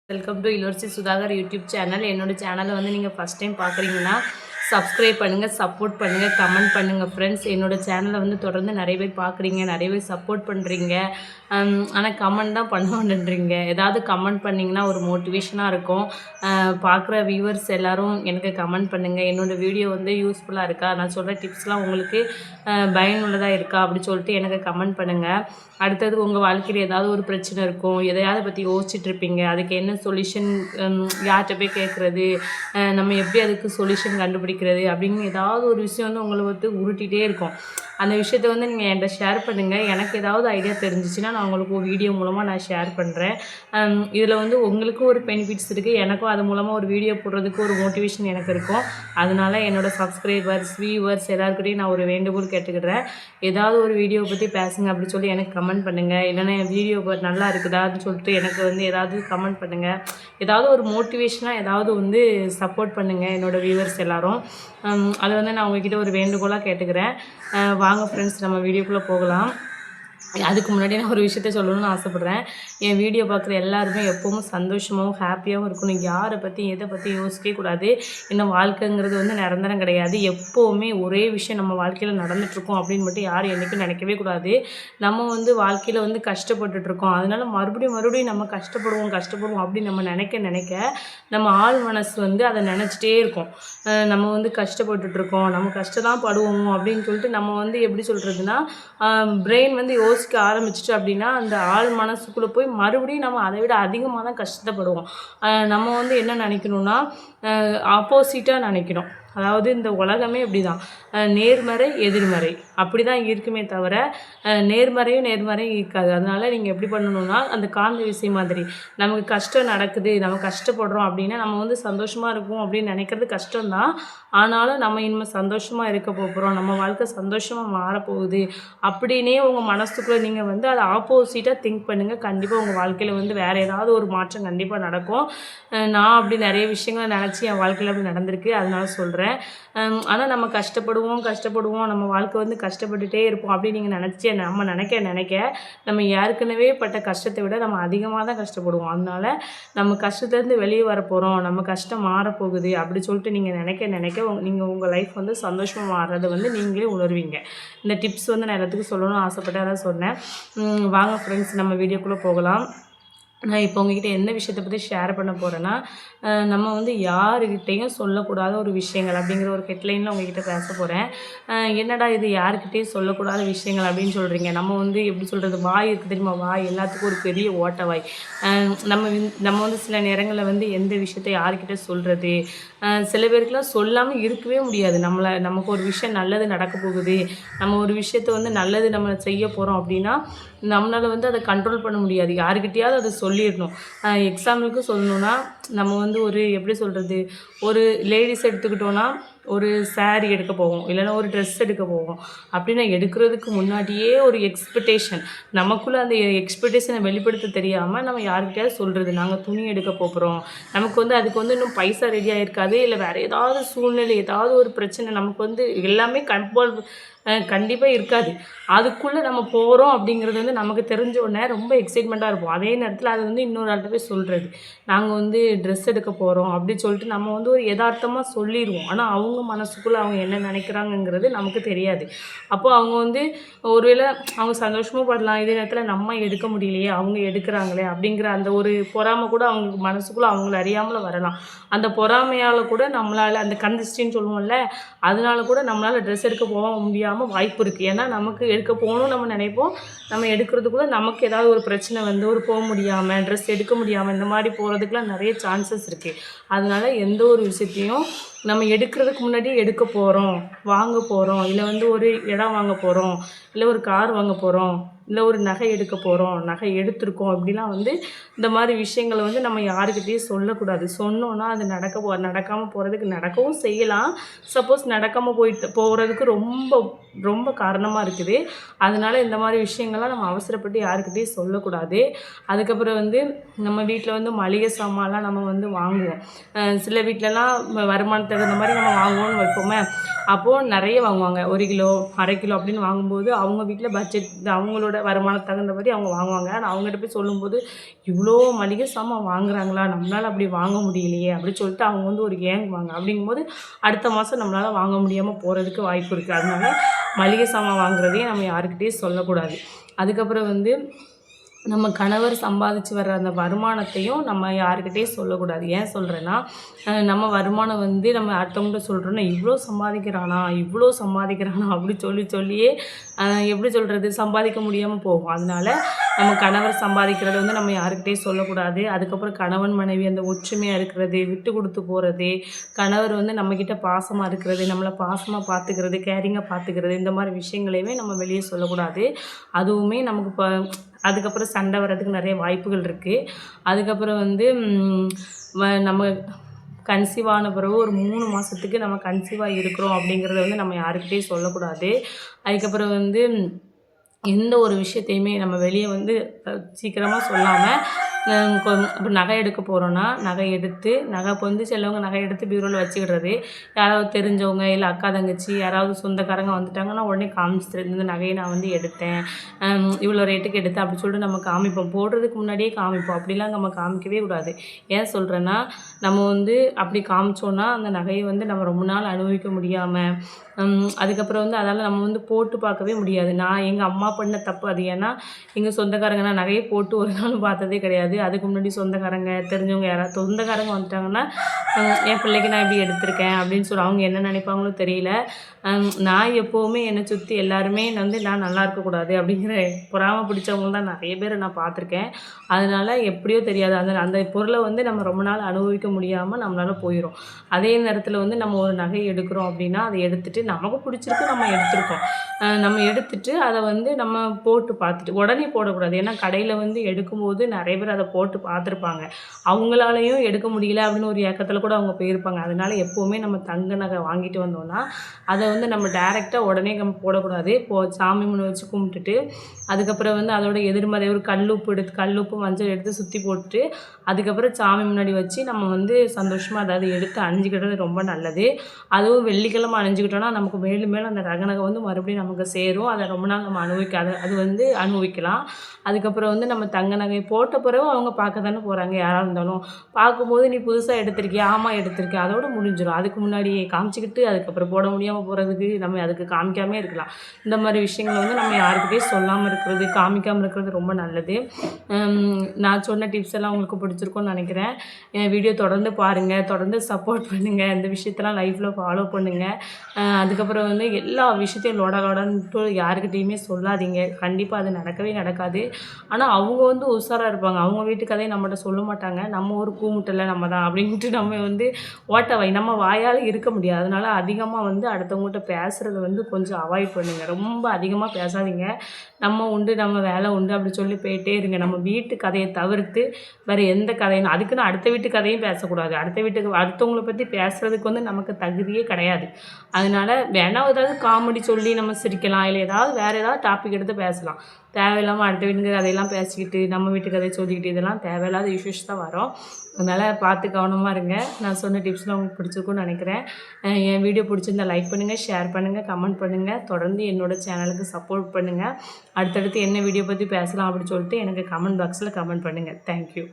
Welcome to இளவரசி Sudhakar YouTube channel. என்னோடய சேனலை வந்து நீங்கள் ஃபஸ்ட் டைம் பார்க்குறீங்கன்னா சப்ஸ்கிரைப் பண்ணுங்கள், சப்போர்ட் பண்ணுங்கள், கமெண்ட் பண்ணுங்கள் ஃப்ரெண்ட்ஸ். என்னோடய சேனலை வந்து தொடர்ந்து நிறைய பேர் பார்க்குறீங்க, நிறைய பேர் சப்போர்ட் பண்ணுறீங்க. ஆனால் கமெண்ட் தான் பண்ண மாட்டேன்றீங்க. ஏதாவது கமெண்ட் பண்ணிங்கன்னா ஒரு மோட்டிவேஷனாக இருக்கும். பார்க்குற வியூவர்ஸ் எல்லோரும் எனக்கு கமெண்ட் பண்ணுங்கள். என்னோடய வீடியோ வந்து யூஸ்ஃபுல்லாக இருக்கா, நான் சொல்கிற டிப்ஸ்லாம் உங்களுக்கு பயனுள்ளதாக இருக்கா அப்படி சொல்லிட்டு எனக்கு கமெண்ட் பண்ணுங்கள். அடுத்தது உங்கள் வாழ்க்கையில் ஏதாவது ஒரு பிரச்சனை இருக்கும், எதையாவது பற்றி யோசிச்சுட்ருப்பீங்க. அதுக்கு என்ன சொல்யூஷன், யார்கிட்ட போய் கேட்குறது, நம்ம எப்படி அதுக்கு சொல்யூஷன் கண்டுபிடிக்கிறது அப்படின்னு ஏதாவது ஒரு விஷயம் வந்து உங்களை வந்து உருட்டிகிட்டே இருக்கும். அந்த விஷயத்த வந்து நீங்கள் என்கிட்ட ஷேர் பண்ணுங்கள். எனக்கு ஏதாவது ஐடியா தெரிஞ்சிச்சுன்னா நான் உங்களுக்கு ஒரு வீடியோ மூலமாக நான் ஷேர் பண்ணுறேன். இதில் வந்து உங்களுக்கும் ஒரு பெனிஃபிட்ஸ் இருக்குது, எனக்கும் அது மூலமாக ஒரு வீடியோ போடுறதுக்கு ஒரு மோட்டிவேஷன் எனக்கு இருக்கும். அதனால் என்னோடய சப்ஸ்கிரைபர்ஸ், வியூவர்ஸ் எல்லாருக்கிட்டையும் நான் ஒரு வேண்டுகோள் கேட்டுக்கிறேன். ஏதாவது ஒரு வீடியோவை பற்றி பேசுங்க அப்படி சொல்லி எனக்கு கமெண்ட் பண்ணுங்கள். இல்லைன்னா என் வீடியோ நல்லா இருக்குதான்னு சொல்லிட்டு எனக்கு வந்து ஏதாவது கமெண்ட் பண்ணுங்கள். ஏதாவது ஒரு மோட்டிவேஷனாக ஏதாவது வந்து சப்போர்ட் பண்ணுங்கள் என்னோடய வியூவர்ஸ் எல்லோரும். அதை வந்து நான் உங்கள்கிட்ட ஒரு வேண்டுகோளாக கேட்டுக்கிறேன். வாங்க ஃப்ரெண்ட்ஸ், நம்ம வீடியோக்குள்ளே போகலாம். அதுக்கு முன்னாடி நான் ஒரு விஷயத்த சொல்லணும்னு ஆசைப்பட்றேன். என் வீடியோ பார்க்குற எல்லாருமே எப்போவும் சந்தோஷமாகவும் ஹாப்பியாகவும் இருக்கணும். யாரை பற்றி எதை பற்றி யோசிக்கவே கூடாது. இன்னும் வாழ்க்கைங்கிறது வந்து நிரந்தரம் கிடையாது. எப்போவுமே ஒரே விஷயம் நம்ம வாழ்க்கையில் நடந்துகிட்ருக்கோம் அப்படின்னு மட்டும் யாரும் என்றைக்கும் நினைக்கவே கூடாது. நம்ம வந்து வாழ்க்கையில் வந்து கஷ்டப்பட்டுட்ருக்கோம், அதனால் மறுபடியும் நம்ம கஷ்டப்படுவோம் அப்படின்னு நம்ம நினைக்க நம்ம ஆள் மனசு வந்து அதை நினச்சிட்டே இருக்கும். நம்ம வந்து கஷ்டப்பட்டுட்ருக்கோம், நம்ம கஷ்டம் தான் படுவோமோ அப்படின்னு சொல்லிட்டு நம்ம வந்து எப்படி சொல்கிறதுனா, பிரெயின் வந்து யோசிக்க ஆரம்பிச்சிட்டு அப்படின்னா அந்த ஆள் மனசுக்குள்ளே போய் மறுபடியும் நம்ம அதை விட அதிகமாக தான் கஷ்டப்படுவோம். நம்ம வந்து என்ன நினைக்கணும்னா, ஆப்போசிட்டாக நினைக்கணும். அதாவது இந்த உலகமே இப்படி தான், நேர்மறை எதிர்மறை அப்படி தான் இருக்குமே தவிர நேர்மறையும் இருக்காது. அதனால் நீங்கள் எப்படி பண்ணணும்னா, அந்த காந்த விஷயம் மாதிரி நமக்கு கஷ்டம் நடக்குது, நம்ம கஷ்டப்படுறோம் அப்படின்னா நம்ம வந்து சந்தோஷமாக இருக்கும் அப்படின்னு நினைக்கிறது கஷ்டம்தான். ஆனாலும் நம்ம இனிமேல் சந்தோஷமாக இருக்க போகிறோம், நம்ம வாழ்க்கை சந்தோஷமாக மாறப்போகுது அப்படின்னே உங்கள் மனசுக்குள்ளே நீங்கள் வந்து அதை ஆப்போசிட்டாக திங்க் பண்ணுங்கள். கண்டிப்பாக உங்கள் வாழ்க்கையில் வந்து வேறு ஏதாவது ஒரு மாற்றம் கண்டிப்பாக நடக்கும். நான் அப்படி நிறைய விஷயங்களை நினச்சி என் வாழ்க்கையில் அப்படி நடந்திருக்கு, அதனால சொல்கிறேன். ஆனால் நம்ம கஷ்டப்படுவோம், நம்ம வாழ்க்கை வந்து கஷ்டப்பட்டுகிட்டே இருப்போம் அப்படின்னு நீங்கள் நம்ம நினைக்க நம்ம ஏற்கனவே பட்ட கஷ்டத்தை விட நம்ம அதிகமாக தான் கஷ்டப்படுவோம். அதனால் நம்ம கஷ்டத்துலேருந்து வெளியே வரப்போகிறோம், நம்ம கஷ்டம் மாறப்போகுது அப்படி சொல்லிட்டு நீங்கள் நினைக்க நீங்கள் உங்கள் லைஃப் வந்து சந்தோஷமாக மாறுறதை வந்து நீங்களே உணர்வீங்க. இந்த டிப்ஸ் வந்து நான் எல்லாத்துக்கும் சொல்லணும்னு ஆசைப்பட்டு அதான் சொன்னேன். வாங்க ஃப்ரெண்ட்ஸ், நம்ம வீடியோக்குள்ளே போகலாம். நான் இப்போ உங்ககிட்ட எந்த விஷயத்தை பற்றி ஷேர் பண்ண போகிறேன்னா, நம்ம வந்து யாருக்கிட்டேயும் சொல்லக்கூடாத ஒரு விஷயங்கள் அப்படிங்கிற ஒரு ஹெட்லைனில் உங்ககிட்ட பேச போகிறேன். என்னடா இது யாருக்கிட்டேயும் சொல்லக்கூடாத விஷயங்கள் அப்படின்னு சொல்கிறீங்க. நம்ம வந்து எப்படி சொல்கிறது, வாய் இருக்குது தெரியுமா, வாய் எல்லாத்துக்கும் ஒரு பெரிய ஓட்ட வாய். நம்ம வந்து சில நேரங்களில் வந்து எந்த விஷயத்தை யார்கிட்ட சொல்கிறது, சில பேருக்குலாம் சொல்லாமல் இருக்கவே முடியாது. நமக்கு ஒரு விஷயம் நல்லது நடக்க போகுது, நம்ம ஒரு விஷயத்தை வந்து நல்லது நம்ம செய்ய போகிறோம் அப்படின்னா நம்மளால் வந்து அதை கண்ட்ரோல் பண்ண முடியாது. யாருக்கிட்டையாவது அதை சொல்லிடணும். எக்ஸாம்பிளுக்கு சொல்லணுன்னா, நம்ம வந்து ஒரு எப்படி சொல்கிறது, ஒரு லேடிஸ் எடுத்துக்கிட்டோன்னா ஒரு சாரீ எடுக்க போவோம், இல்லைன்னா ஒரு ட்ரெஸ் எடுக்க போவோம். அப்படின்னா எடுக்கிறதுக்கு முன்னாடியே ஒரு எக்ஸ்பெக்டேஷன், நமக்குள்ளே அந்த எக்ஸ்பெக்டேஷனை வெளிப்படுத்த தெரியாமல் நம்ம யார்கிட்டயாவது சொல்கிறது, நாங்கள் துணி எடுக்க போகிறோம், நமக்கு வந்து அதுக்கு வந்து இன்னும் பைசா ரெடியாக இருக்காது, இல்லை வேறு ஏதாவது சூழ்நிலை ஏதாவது ஒரு பிரச்சனை நமக்கு வந்து எல்லாமே கண்டிப்பாக இருக்காது. அதுக்குள்ளே நம்ம போகிறோம் அப்படிங்கிறது வந்து நமக்கு தெரிஞ்ச உடனே ரொம்ப எக்ஸைட்மெண்ட்டாக இருப்போம். அதே நேரத்தில் அது வந்து இன்னொரு ஆள்கிட்ட போய் சொல்கிறது, நாங்கள் வந்து ட்ரெஸ் எடுக்க போகிறோம் அப்படின்னு சொல்லிட்டு நம்ம வந்து ஒரு யதார்த்தமாக சொல்லிடுவோம். ஆனால் அவங்க மனசுக்குள்ளே அவங்க என்ன நினைக்கிறாங்கங்கிறது நமக்கு தெரியாது. அப்போது அவங்க வந்து ஒருவேளை அவங்க சந்தோஷமும் படலாம், இதே நேரத்தில் நம்ம எடுக்க முடியலையே அவங்க எடுக்கிறாங்களே அப்படிங்கிற அந்த ஒரு பொறாமை கூட அவங்க மனசுக்குள்ளே அவங்கள அறியாமல் வரலாம். அந்த பொறாமையால் கூட நம்மளால் அந்த கந்திஷ்டின்னு சொல்லுவோம்ல, அதனால கூட நம்மளால் ட்ரெஸ் எடுக்க போக முடியாமல் வாய்ப்பு இருக்குது. ஏன்னா நமக்கு எடுக்க போகணும்னு நம்ம நினைப்போம், நம்ம எடுக்கிறதுக்குள்ளே நமக்கு ஏதாவது ஒரு பிரச்சனை வந்து ஒரு போக முடியாமல், ட்ரெஸ் எடுக்க முடியாமல், இந்த மாதிரி போகிறதுக்குலாம் நிறைய சான்சஸ் இருக்குது. அதனால் எந்த ஒரு விஷயத்தையும் நம்ம எடுக்கிறதுக்கு முன்னாடி எடுக்க போகிறோம், வாங்க போகிறோம், இல்லை வந்து ஒரு இடம் வாங்க போகிறோம், இல்லை ஒரு கார் வாங்க போகிறோம், இல்லை ஒரு நகை எடுக்க போகிறோம், நகை எடுத்திருக்கோம் அப்படிலாம் வந்து இந்த மாதிரி விஷயங்களை வந்து நம்ம யாருக்கிட்டேயும் சொல்லக்கூடாது. சொன்னோன்னா அது நடக்காமல் போகிறதுக்கு நடக்கவும் செய்யலாம். சப்போஸ் நடக்காமல் போகிறதுக்கு ரொம்ப காரணமாக இருக்குது. அதனால் இந்த மாதிரி விஷயங்கள்லாம் நம்ம அவசரப்பட்டு யாருக்கிட்டேயும் சொல்லக்கூடாது. அதுக்கப்புறம் வந்து நம்ம வீட்டில் வந்து மளிகை சாமான்லாம் நம்ம வந்து வாங்குவோம். சில வீட்டிலலாம் வருமானத்துக்கு தகுந்த மாதிரி நம்ம வாங்குவோம்னு வைப்போமே, அப்போது நிறைய வாங்குவாங்க, 1 கிலோ 1/2 கிலோ அப்படின்னு வாங்கும்போது அவங்க வீட்டில் பட்ஜெட் அவங்களோட வருமானம் தகுந்தபடி அவங்க வாங்குவாங்க. ஆனால் அவங்ககிட்ட போய் சொல்லும்போது இவ்வளோ மளிகை சாமான் வாங்குறாங்களா, நம்மளால் அப்படி வாங்க முடியலையே அப்படின்னு சொல்லிட்டு அவங்க வந்து ஒரு ஏங்குவாங்க. அப்படிங்கும்போது அடுத்த மாதம் நம்மளால் வாங்க முடியாமல் போகிறதுக்கு வாய்ப்பு இருக்குது. அதனால மளிகை சாமான் வாங்குறதையே நம்ம யாருக்கிட்டேயும் சொல்லக்கூடாது. அதுக்கப்புறம் வந்து நம்ம கணவர் சம்பாதிச்சு வர்ற அந்த வருமானத்தையும் நம்ம யாருக்கிட்டேயும் சொல்லக்கூடாது. ஏன் சொல்கிறேன்னா, நம்ம வருமானம் வந்து நம்ம அடுத்தவங்கள்ட்ட சொல்கிறோன்னா, இவ்வளோ சம்பாதிக்கிறானா அப்படி சொல்லியே எப்படி சொல்கிறது, சம்பாதிக்க முடியாமல் போகும். அதனால நம்ம கணவர் சம்பாதிக்கிறத வந்து நம்ம யாருக்கிட்டேயும் சொல்லக்கூடாது. அதுக்கப்புறம் கணவன் மனைவி அந்த ஒற்றுமையாக இருக்கிறது, விட்டு கொடுத்து போகிறது, கணவர் வந்து நம்மக்கிட்ட பாசமாக இருக்கிறது, நம்மளை பாசமாக பார்த்துக்கிறது, கேரிங்காக பார்த்துக்கிறது, இந்த மாதிரி விஷயங்களையுமே நம்ம வெளியே சொல்லக்கூடாது. அதுவுமே நமக்கு அதுக்கப்புறம் சண்டை வர்றதுக்கு நிறைய வாய்ப்புகள் இருக்குது. அதுக்கப்புறம் வந்து நம்ம கன்சீவ் ஆன பிறகு ஒரு 3 மாதத்துக்கு நம்ம கன்சீவாக இருக்கிறோம் அப்படிங்கிறத வந்து நம்ம யாருக்கிட்டேயும் சொல்லக்கூடாது. அதுக்கப்புறம் வந்து எந்த ஒரு விஷயத்தையுமே நம்ம வெளியே வந்து சீக்கிரமாக சொல்லாமல் இப்போ நகை எடுக்க போகிறோன்னா நகை இப்போ வந்து சிலவங்க நகை எடுத்து பீரோவில் வச்சுக்கிடுறது, யாராவது தெரிஞ்சவங்க இல்லை அக்கா தங்கச்சி யாராவது சொந்தக்காரங்க வந்துட்டாங்கன்னா உடனே காமிச்சிட்டு இந்த நகையை நான் வந்து எடுத்தேன், இவ்வளோ ரேட்டுக்கு எடுத்தேன் அப்படி சொல்லிட்டு நம்ம காமிப்போம். போடுறதுக்கு முன்னாடியே காமிப்போம். அப்படிலாம் நம்ம காமிக்கவே கூடாது. ஏன் சொல்கிறேன்னா, நம்ம வந்து அப்படி காமிச்சோன்னா அந்த நகையை வந்து நம்ம ரொம்ப நாள் அனுபவிக்க முடியாமல், அதுக்கப்புறம் வந்து அதால் நம்ம வந்து போட்டு பார்க்கவே முடியாது. எங்கள் அம்மா பண்ண தப்பு அது. ஏன்னா எங்கள் சொந்தக்காரங்க நான் நகையை போட்டு ஒரு நாள் பார்த்ததே கிடையாது. அதுக்கு முன்னாடி சொந்தக்காரங்க தெரிஞ்சவங்க யாராவது சொந்தக்காரங்க வந்துட்டாங்கன்னா என் பிள்ளைக்கு நான் இப்படி எடுத்திருக்கேன் அப்படின்னு சொல்லி அவங்க என்ன நினைப்பாங்களோ தெரியல. நான் எப்போவுமே என்னை சுற்றி எல்லாருமே வந்து நான் நல்லா இருக்கக்கூடாது அப்படிங்கிற பொறாமை பிடிச்சவங்க தான் நிறைய பேர் நான் பார்த்துருக்கேன். அதனால் எப்படியோ தெரியாது அந்த பொருளை வந்து நம்ம ரொம்ப நாள் அனுபவிக்க முடியாமல் நம்மளால் போயிடும். அதே நேரத்தில் வந்து நம்ம ஒரு நகை எடுக்கிறோம் அப்படின்னா அதை எடுத்துகிட்டு நமக்கு பிடிச்சிருக்கு நம்ம எடுத்துருக்கோம், நம்ம எடுத்துகிட்டு அதை வந்து நம்ம போட்டு பார்த்துட்டு உடனே போடக்கூடாது. ஏன்னா கடையில் வந்து எடுக்கும்போது நிறைய பேர் அதை போட்டு பார்த்துருப்பாங்க, அவங்களாலையும் எடுக்க முடியல அப்படின்னு ஒரு ஏக்கத்தில் கூட அவங்க போயிருப்பாங்க. அதனால் எப்போவுமே நம்ம தங்க நகை வாங்கிட்டு வந்தோம்னா அதை வந்து நம்ம டைரெக்டாக உடனே நம்ம போடக்கூடாது. சாமி முன்ன வச்சு கும்பிட்டுட்டு அதுக்கப்புறம் வந்து அதோட எதிர்மறை ஒரு கல்லுப்பு மஞ்சள் எடுத்து சுற்றி போட்டுட்டு அதுக்கப்புறம் சாமி முன்னாடி வச்சு நம்ம வந்து சந்தோஷமாக அதாவது எடுத்து அணிஞ்சிக்கிட்டது ரொம்ப நல்லது. அதுவும் வெள்ளிக்கிழமை அணிஞ்சிக்கிட்டோன்னா நமக்கு மேலும் அந்த நகை வந்து மறுபடியும் நமக்கு சேரும். அதை ரொம்ப நாள் நம்ம அது வந்து அனுபவிக்கலாம். அதுக்கப்புறம் வந்து நம்ம தங்க நகை போட்ட பிறகு அவங்க பார்க்க தானே போகிறாங்க, யாராக இருந்தாலும் பார்க்கும்போது நீ புதுசாக எடுத்திருக்கியா, ஆமாம் எடுத்திருக்கேன், அதோடு முடிஞ்சிடும். அதுக்கு முன்னாடி காமிச்சிக்கிட்டு அதுக்கப்புறம் போட முடியாமல் போகிறதுக்கு நம்ம அதுக்கு காமிக்காமே இருக்கலாம். இந்த மாதிரி விஷயங்களை வந்து நம்ம யாருக்கிட்டையும் சொல்லாமல் இருக்கிறது, காமிக்காமல் இருக்கிறது ரொம்ப நல்லது. நான் சொன்ன டிப்ஸ் எல்லாம் உங்களுக்கு பிடிச்சிருக்கும்னு நினைக்கிறேன். என் வீடியோ தொடர்ந்து பாருங்கள், தொடர்ந்து சப்போர்ட் பண்ணுங்கள், இந்த விஷயத்தெல்லாம் லைஃப்பில் ஃபாலோ பண்ணுங்கள். அதுக்கப்புறம் வந்து எல்லா விஷயத்தையும் லோடான்ட்டு யாருக்கிட்டையுமே சொல்லாதீங்க. கண்டிப்பாக அது நடக்கவே நடக்காது. ஆனால் அவங்க வந்து உஷாராக இருப்பாங்க, அவங்க வீட்டு கதையை நம்மகிட்ட சொல்ல மாட்டாங்க. நம்ம ஒரு கூமுட்டலை நம்ம தான் அப்படின்ட்டு நம்ம வந்து நம்ம வாயால் இருக்க முடியாது. அதனால் அதிகமாக வந்து அடுத்தவங்ககிட்ட பேசுகிறத வந்து கொஞ்சம் அவாய்ட் பண்ணுங்கள். ரொம்ப அதிகமாக பேசாதீங்க. நம்ம உண்டு நம்ம வேலை உண்டு அப்படி சொல்லி போயிட்டே இருங்க. நம்ம வீட்டு கதையை தவிர்த்து வேறு எந்த கதையும் அதுக்குன்னு அடுத்த வீட்டு கதையும் பேசக்கூடாது. அடுத்தவங்களை பற்றி பேசுகிறதுக்கு வந்து நமக்கு தகுதியே கிடையாது. அதனால் வேணால் ஏதாவது காமெடி சொல்லி நம்ம சிரிக்கலாம், இல்லை வேறு ஏதாவது டாபிக் எடுத்து பேசலாம். தேவையில்லாமல் அடுத்த வீட்டு கதையெல்லாம் பேசிக்கிட்டு நம்ம வீட்டு கதையை சொல்லிக்கிட்டு இதெல்லாம் தேவையில்லாத இஷ்யூஸ் தான் வரும். அதனால் பார்த்து கவனமாக இருங்க. நான் சொன்ன டிப்ஸ்லாம் உங்களுக்கு பிடிச்சிருக்குன்னு நினைக்கிறேன். என் வீடியோ பிடிச்சிருந்தா லைக் பண்ணுங்கள், ஷேர் பண்ணுங்கள், கமெண்ட் பண்ணுங்கள். தொடர்ந்து என்னோடய சேனலுக்கு சப்போர்ட் பண்ணுங்கள். அடுத்தடுத்து என்ன வீடியோ பற்றி பேசலாம் அப்படின்னு சொல்லிட்டு எனக்கு கமெண்ட் பாக்ஸில் கமெண்ட் பண்ணுங்கள். தேங்க்யூ.